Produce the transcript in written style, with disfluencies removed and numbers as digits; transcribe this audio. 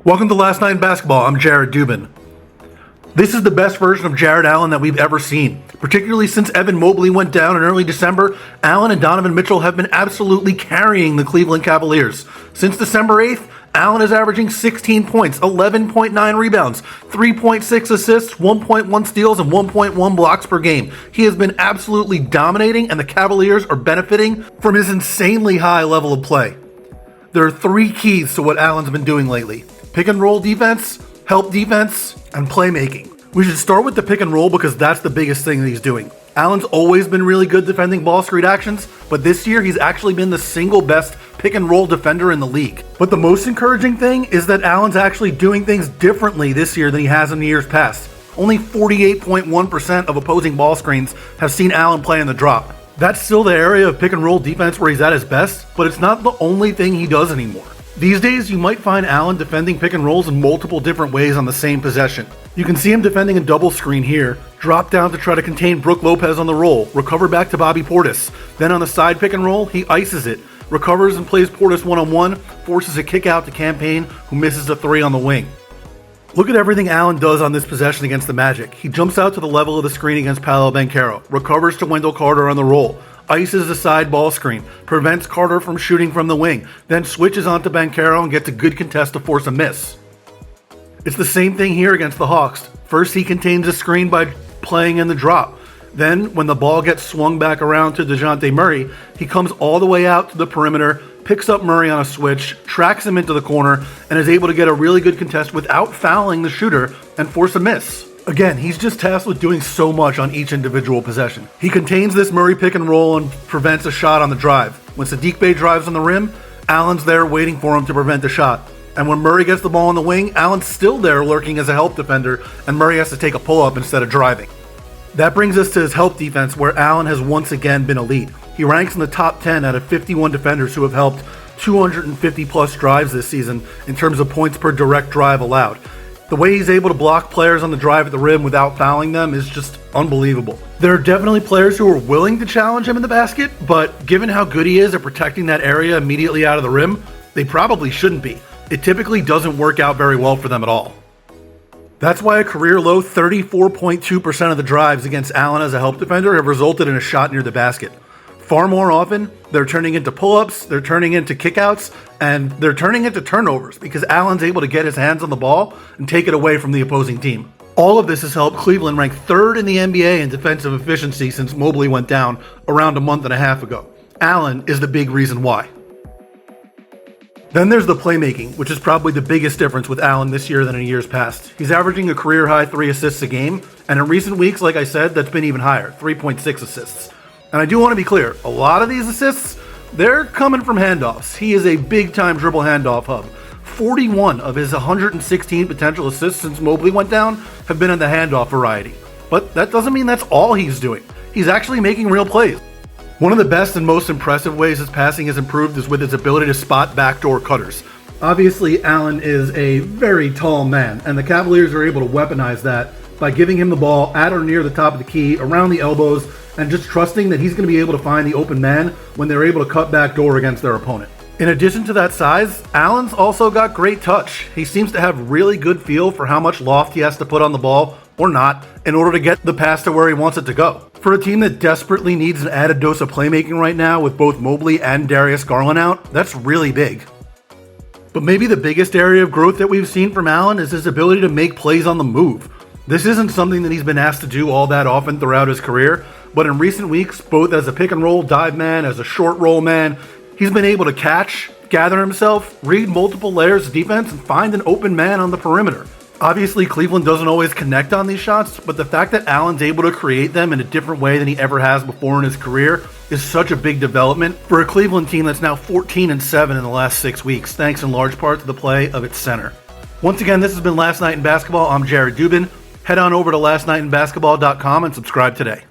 Welcome to Last Night in Basketball. I'm Jarrett Dubin. This is the best version of Jarrett Allen that we've ever seen. Particularly since Evan Mobley went down in early December, Allen and Donovan Mitchell have been absolutely carrying the Cleveland Cavaliers. Since December 8th, Allen is averaging 16 points, 11.9 rebounds, 3.6 assists, 1.1 steals, and 1.1 blocks per game. He has been absolutely dominating, and the Cavaliers are benefiting from his insanely high level of play. There are three keys to what Allen's been doing lately: pick and roll defense, help defense, and playmaking. We should start with the pick and roll because that's the biggest thing that he's doing. Allen's always been really good defending ball screen actions, but this year he's actually been the single best pick and roll defender in the league. But the most encouraging thing is that Allen's actually doing things differently this year than he has in the years past. Only 48.1% of opposing ball screens have seen Allen play in the drop. That's still the area of pick and roll defense where he's at his best, but it's not the only thing he does anymore. These days, you might find Allen defending pick and rolls in multiple different ways on the same possession. You can see him defending a double screen here, drop down to try to contain Brook Lopez on the roll, recover back to Bobby Portis. Then on the side pick and roll, he ices it, recovers and plays Portis one-on-one, forces a kick out to Campaign, who misses a three on the wing. Look at everything Allen does on this possession against the Magic. He jumps out to the level of the screen against Paolo Banchero, recovers to Wendell Carter on the roll, ices the side ball screen, prevents Carter from shooting from the wing, then switches onto Banchero and gets a good contest to force a miss. It's the same thing here against the Hawks. First, he contains the screen by playing in the drop. Then, when the ball gets swung back around to DeJounte Murray, he comes all the way out to the perimeter, picks up Murray on a switch, tracks him into the corner, and is able to get a really good contest without fouling the shooter and force a miss. Again, he's just tasked with doing so much on each individual possession. He contains this Murray pick and roll and prevents a shot on the drive. When Saddiq Bey drives on the rim, Allen's there waiting for him to prevent the shot. And when Murray gets the ball on the wing, Allen's still there lurking as a help defender, and Murray has to take a pull-up instead of driving. That brings us to his help defense, where Allen has once again been elite. He ranks in the top 10 out of 51 defenders who have helped 250 plus drives this season in terms of points per direct drive allowed. The way he's able to block players on the drive at the rim without fouling them is just unbelievable. There are definitely players who are willing to challenge him in the basket, but given how good he is at protecting that area immediately out of the rim, they probably shouldn't be. It typically doesn't work out very well for them at all. That's why a career low 34.2% of the drives against Allen as a help defender have resulted in a shot near the basket. Far more often, they're turning into pull-ups, they're turning into kickouts, and they're turning into turnovers because Allen's able to get his hands on the ball and take it away from the opposing team. All of this has helped Cleveland rank third in the NBA in defensive efficiency since Mobley went down around a month and a half ago. Allen is the big reason why. Then there's the playmaking, which is probably the biggest difference with Allen this year than in years past. He's averaging a career-high 3 assists a game, and in recent weeks, like I said, that's been even higher, 3.6 assists. And I do want to be clear, a lot of these assists, they're coming from handoffs. He is a big-time dribble handoff hub. 41 of his 116 potential assists since Mobley went down have been in the handoff variety. But that doesn't mean that's all he's doing. He's actually making real plays. One of the best and most impressive ways his passing has improved is with his ability to spot backdoor cutters. Obviously, Allen is a very tall man, and the Cavaliers are able to weaponize that by giving him the ball at or near the top of the key, around the elbows, and just trusting that he's going to be able to find the open man when they're able to cut backdoor against their opponent. In addition to that size, Allen's also got great touch. He seems to have really good feel for how much loft he has to put on the ball, or not, in order to get the pass to where he wants it to go. For a team that desperately needs an added dose of playmaking right now with both Mobley and Darius Garland out, that's really big. But maybe the biggest area of growth that we've seen from Allen is his ability to make plays on the move. This isn't something that he's been asked to do all that often throughout his career, but in recent weeks, both as a pick and roll dive man, as a short roll man, he's been able to catch, gather himself, read multiple layers of defense, and find an open man on the perimeter. Obviously, Cleveland doesn't always connect on these shots, but the fact that Allen's able to create them in a different way than he ever has before in his career is such a big development for a Cleveland team that's now 14-7 in the last 6 weeks, thanks in large part to the play of its center. Once again, this has been Last Night in Basketball. I'm Jarrett Dubin. Head on over to lastnightinbasketball.com and subscribe today.